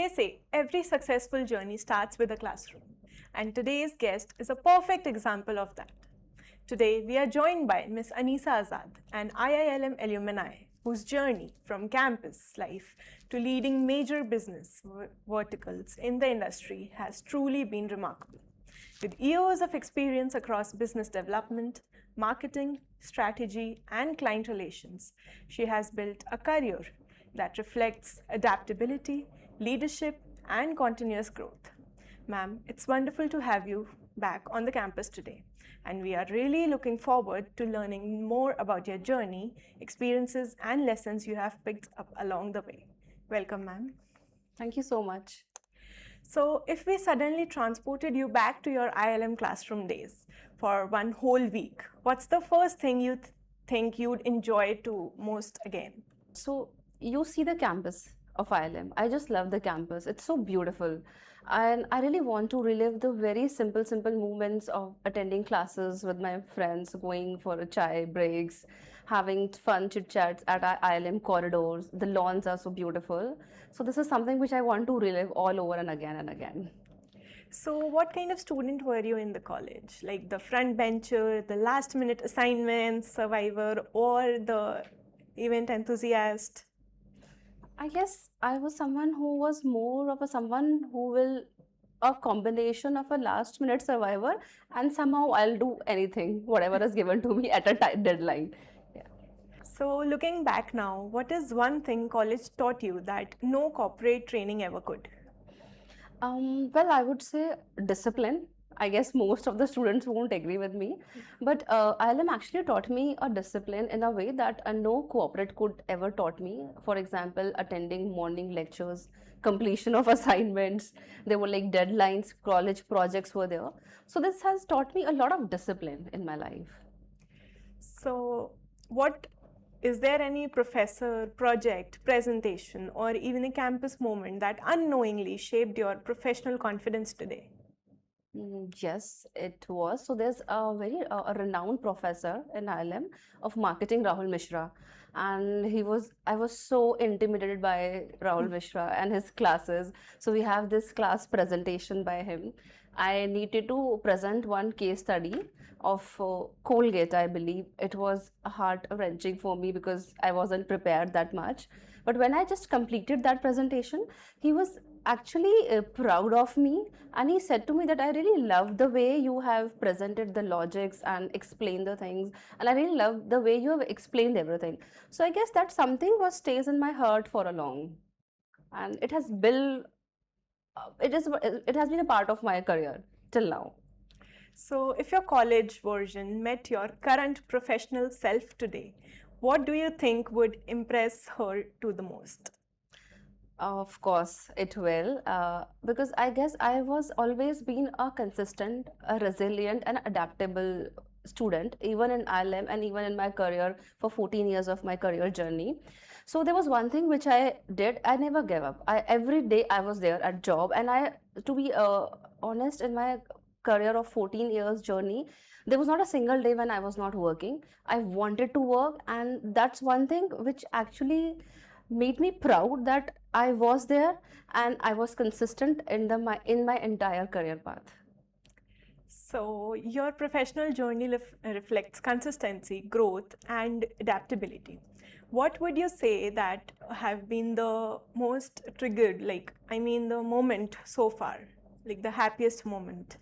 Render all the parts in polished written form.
They say every successful journey starts with a classroom, and today's guest is a perfect example of that. Today, we are joined by Ms. Anisa Azad, an IILM alumni whose journey from campus life to leading major business verticals in the industry has truly been remarkable. With years of experience across business development, marketing, strategy, and client relations, she has built a career that reflects adaptability, leadership, and continuous growth. Ma'am, it's wonderful to have you back on the campus today, and we are really looking forward to learning more about your journey, experiences, and lessons you have picked up along the way. Welcome, ma'am. Thank you so much. So, if we suddenly transported you back to your IILM classroom days for one whole week, what's the first thing you think you'd enjoy to most again? So you see the campus of IILM. I just love the campus. It's so beautiful. And I really want to relive the very simple moments of attending classes with my friends, going for a chai breaks, having fun chit chats at our IILM corridors. The lawns are so beautiful. So this is something which I want to relive all over and again and again. So, what kind of student were you in the college? Like the front bencher, the last minute assignments survivor, or the event enthusiast? I guess I was someone who was more of someone who will a combination of a last minute survivor, and somehow I'll do anything, whatever is given to me at a deadline. Yeah. So, looking back now, what is one thing college taught you that no corporate training ever could? Well, I would say discipline. I guess most of the students won't agree with me, but ILM actually taught me a discipline in a way that no corporate could ever taught me. For example, attending morning lectures, completion of assignments, there were like deadlines, college projects were there. So this has taught me a lot of discipline in my life. So, what is there any professor, project, presentation, or even a campus moment that unknowingly shaped your professional confidence today? Yes, it was. So there's a very a renowned professor in ILM of marketing, Rahul Mishra, and I was so intimidated by Rahul Mishra and his classes. So we have this class presentation by him. I needed to present one case study of Colgate, I believe. It was heart-wrenching for me because I wasn't prepared that much. But when I just completed that presentation, he was actually proud of me, and he said to me that I really love the way you have presented the logics and explained the things, and I really love the way you have explained everything. So I guess that something was stays in my heart for a long, and it has built it has been a part of my career till now. So, if your college version met your current professional self today, what do you think would impress her to the most? Of course, it will, because I guess I was always been a consistent, a resilient, and adaptable student, even in ILM and even in my career for 14 years of my career journey. So there was one thing which I did. I never gave up. Every day I was there at job, and to be honest, in my career of 14 years journey, there was not a single day when I was not working. I wanted to work, and that's one thing which actually made me proud that I was there and I was consistent in my entire career path. So, your professional journey reflects consistency, growth, and adaptability. What would you say that have been the most triggered, the moment so far, like the happiest moment?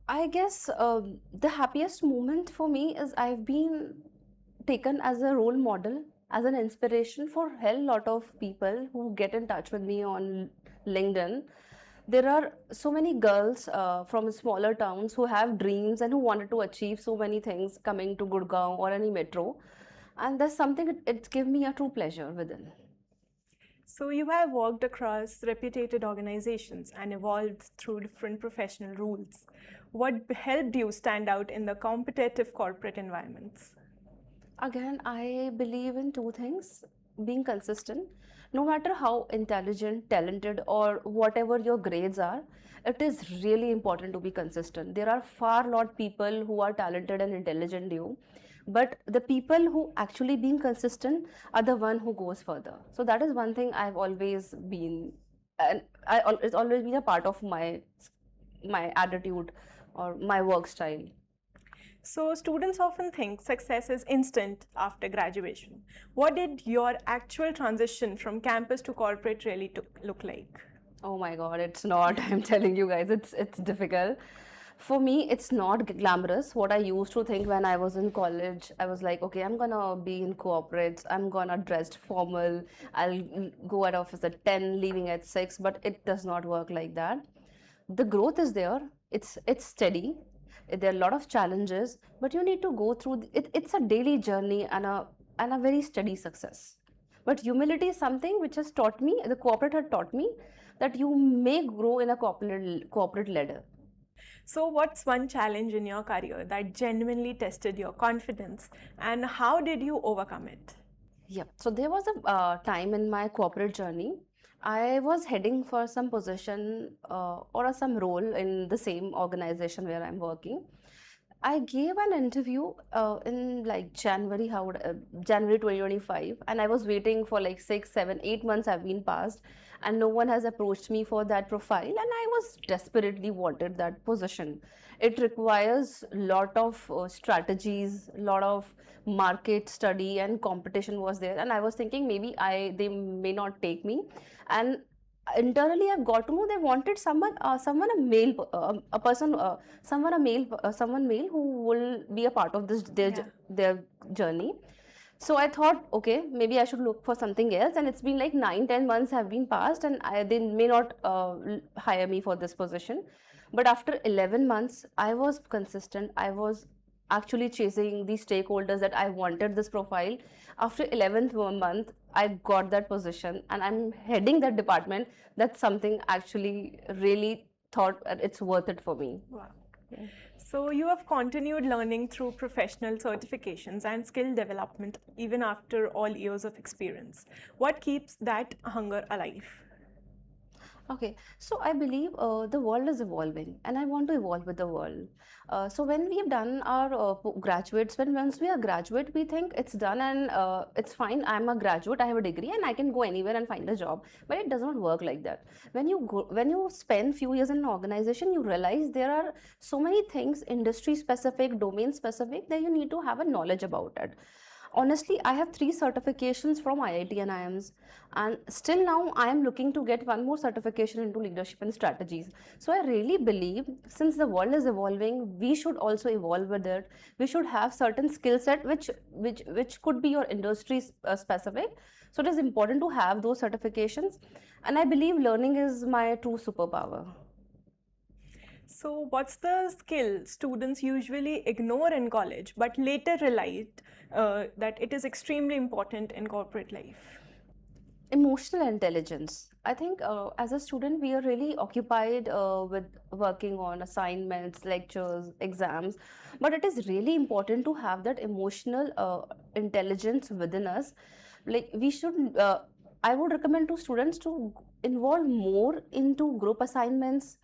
I guess the happiest moment for me is I've been taken as a role model, as an inspiration for hell lot of people who get in touch with me on LinkedIn. There are so many girls from smaller towns who have dreams and who wanted to achieve so many things coming to Gurgaon or any metro. And that's something it's given me a true pleasure within. So, you have worked across reputed organizations and evolved through different professional roles. What helped you stand out in the competitive corporate environments? Again, I believe in two things: being consistent. No matter how intelligent, talented, or whatever your grades are, it is really important to be consistent. There are far lot people who are talented and intelligent you, but the people who actually being consistent are the one who goes further. So that is one thing I've always been and it's always been a part of my attitude or my work style. So, students often think success is instant after graduation. What did your actual transition from campus to corporate really look like? Oh my God, it's not. I'm telling you guys, it's difficult. For me, it's not glamorous. What I used to think when I was in college, I was like, okay, I'm gonna be in corporates. I'm gonna dressed formal. I'll go at office at 10, leaving at 6. But it does not work like that. The growth is there. It's steady. There are a lot of challenges, but you need to go through. It, it's a daily journey and a very steady success. But humility is something which has taught me. The corporate had taught me that you may grow in a corporate ladder. So, what's one challenge in your career that genuinely tested your confidence, and how did you overcome it? Yep. So there was a time in my corporate journey. I was heading for some position or some role in the same organization where I'm working. I gave an interview in like January 2025, and I was waiting for like 6, 7, 8 months have been passed, and no one has approached me for that profile, and I was desperately wanted that position. It requires lot of strategies, lot of market study, and competition was there, and I was thinking maybe I they may not take me, and internally I've got to know they wanted someone a male a person someone a male someone male who will be a part of this Yeah. their journey. So I thought, okay, maybe I should look for something else, and it's been like 9, 10 months have been passed, and they may not hire me for this position. But after 11 months I was consistent. I was actually chasing the stakeholders that I wanted this profile. After 11th month I got that position, and I'm heading that department. That's something actually really thought it's worth it for me. Wow. So, you have continued learning through professional certifications and skill development even after all years of experience. What keeps that hunger alive? Okay, so I believe the world is evolving, and I want to evolve with the world. So when we have done our graduates, when once we are graduate, we think it's done and it's fine. I'm a graduate, I have a degree, and I can go anywhere and find a job. But it does not work like that. When you spend few years in an organization, you realize there are so many things, industry specific, domain specific, that you need to have a knowledge about it. Honestly, I have 3 certifications from IIT and IIMs, and still now I am looking to get one more certification into leadership and strategies. So I really believe, since the world is evolving, we should also evolve with it. We should have certain skill set which could be your industry specific. So it is important to have those certifications, and I believe learning is my true superpower. So, what's the skill students usually ignore in college but later realize that it is extremely important in corporate life? Emotional intelligence. I think as a student we are really occupied with working on assignments, lectures, exams, but it is really important to have that emotional intelligence within us. Like we should I would recommend to students to involve more into group assignments,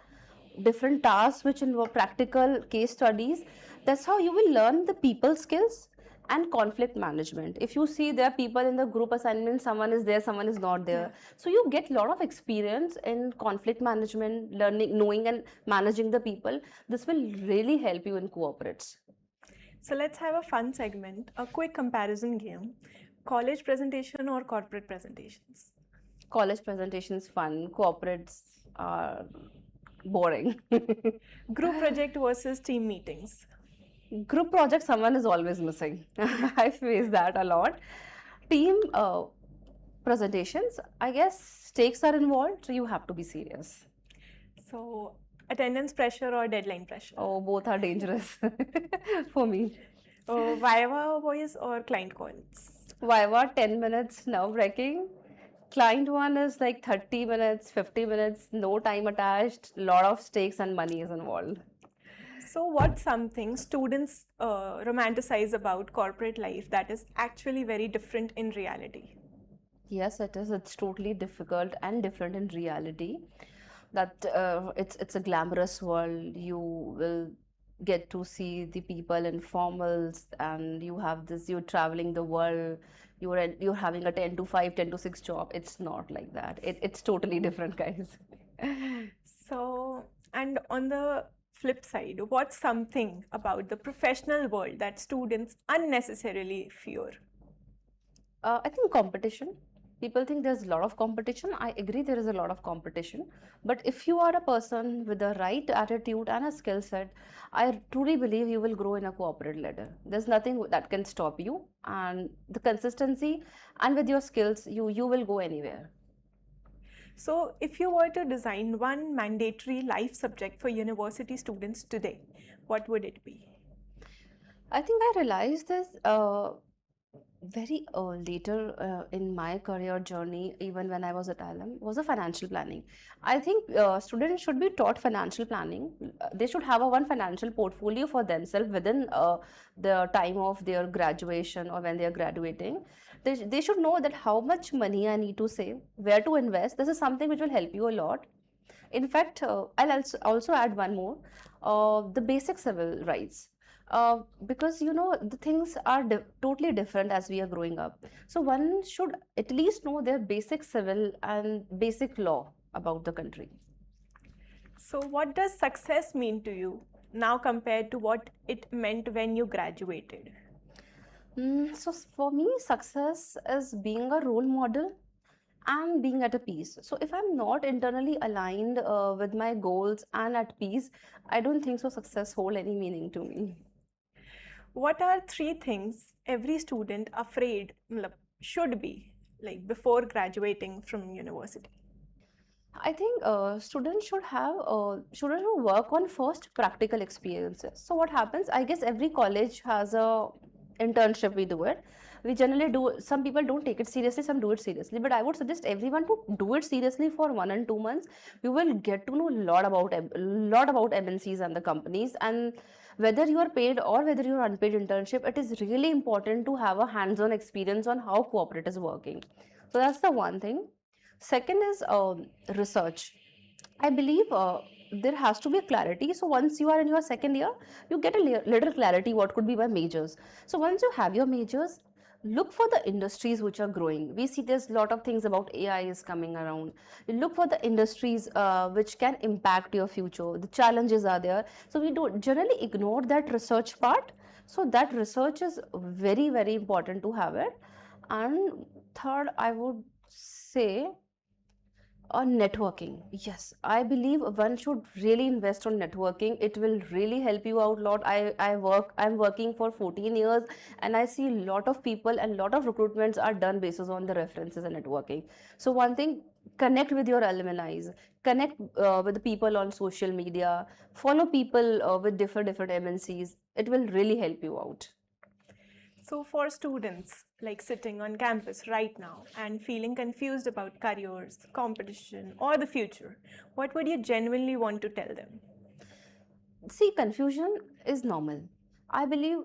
different tasks which involve practical case studies. That's how you will learn the people skills and conflict management. If you see there are people in the group assignment, someone is there, someone is not there. Yeah. So you get a lot of experience in conflict management, learning, knowing and managing the people. This will really help you in cooperates. So, let's have a fun segment, a quick comparison game. College presentation or corporate presentations? College presentations fun, cooperates are boring. Group project versus team meetings? Group project, someone is always missing. I face that a lot. Team presentations, I guess stakes are involved, so you have to be serious. So, attendance pressure or deadline pressure? Oh, both are dangerous for me. Viva voice or client calls? Viva 10 minutes, nerve wracking. Client one is like 30 minutes, 50 minutes, no time attached, lot of stakes and money is involved. So, what's something students romanticize about corporate life that is actually very different in reality? Yes, it is. It's totally difficult and different in reality. That it's a glamorous world. You will get to see the people in formals, and you have this, you're traveling the world, you're having a 10 to 5, 10 to 6 job. It's not like that. It's totally different, guys. So, and on the flip side, what's something about the professional world that students unnecessarily fear? I think competition. People think there's a lot of competition. I agree, there is a lot of competition. But if you are a person with the right attitude and a skill set, I truly believe you will grow in a corporate ladder. There's nothing that can stop you. And the consistency and with your skills, you will go anywhere. So, if you were to design one mandatory life subject for university students today, what would it be? I think I realized this very later in my career journey, even when I was at IILM, was a financial planning. I think students should be taught financial planning. They should have a one financial portfolio for themselves within the time of their graduation or when they are graduating. They should know that how much money I need to save, where to invest. This is something which will help you a lot. In fact, I'll also add one more, the basic civil rights. Because the things are totally different as we are growing up. So one should at least know their basic civil and basic law about the country. So, what does success mean to you now compared to what it meant when you graduated? So for me, success is being a role model and being at a peace. So if I'm not internally aligned with my goals and at peace, I don't think so success hold any meaning to me. What are three things every student afraid should be like before graduating from university? I think students should work on first practical experiences. So what happens? I guess every college has a internship. We do it. We generally do. Some people don't take it seriously. Some do it seriously. But I would suggest everyone to do it seriously for 1 and 2 months. You will get to know a lot about MNCs and the companies, and whether you are paid or whether you are unpaid internship, it is really important to have a hands-on experience on how corporate is working. So that's the one thing. Second is research. I believe there has to be a clarity. So once you are in your second year, you get a little clarity what could be my majors. So once you have your majors, look for the industries which are growing. We see there's a lot of things about AI is coming around. You look for the industries which can impact your future. The challenges are there. So we do generally ignore that research part. So that research is very, very important to have it. And third, I would say networking. Yes, I believe one should really invest on networking. It will really help you out a lot. I'm working for 14 years, and I see a lot of people and lot of recruitments are done basis on the references and networking. So one thing, connect with your alumni, connect with the people on social media, follow people with different MNCs. It will really help you out. So, for students like sitting on campus right now and feeling confused about careers, competition, or the future, what would you genuinely want to tell them? See, confusion is normal. I believe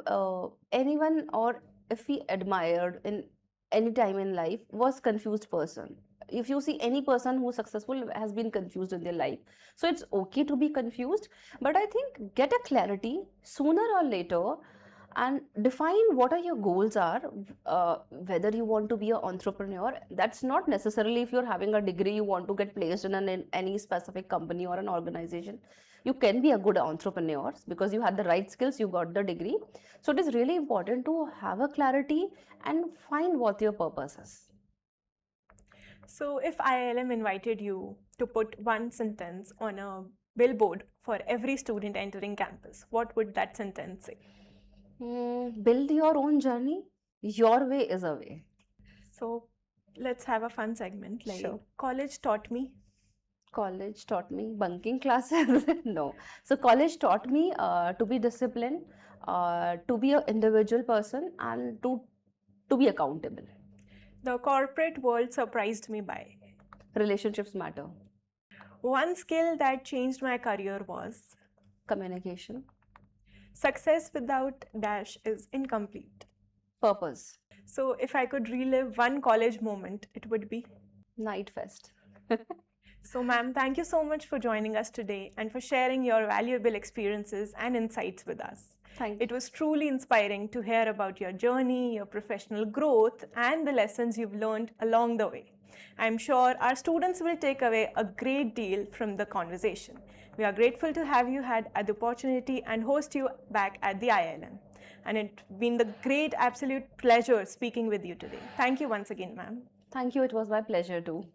anyone, or if we admired in any time in life, was confused person. If you see any person who's successful has been confused in their life, so it's okay to be confused. But I think get a clarity sooner or later, and define what are your goals are. Whether you want to be an entrepreneur, that's not necessarily if you're having a degree you want to get placed in any specific company or an organization. You can be a good entrepreneur because you had the right skills, you got the degree. So it is really important to have a clarity and find what your purpose is. So, if IILM invited you to put one sentence on a billboard for every student entering campus, what would that sentence say? Build your own journey. Your way is a way. So, let's have a fun segment like Sure. college taught me. College taught me bunking classes. No. So college taught me to be disciplined, to be an individual person, and to be accountable. The corporate world surprised me by. Relationships matter. One skill that changed my career was Communication. success without dash is incomplete. Purpose. So, if I could relive one college moment, it would be. Night fest. So, ma'am, thank you so much for joining us today and for sharing your valuable experiences and insights with us. Thank It was truly inspiring to hear about your journey, your professional growth, and the lessons you've learned along the way. I'm sure our students will take away a great deal from the conversation. We are grateful to have you had the opportunity and host you back at the IILM. And it's been the great absolute pleasure speaking with you today. Thank you once again, ma'am. you. It was my pleasure too.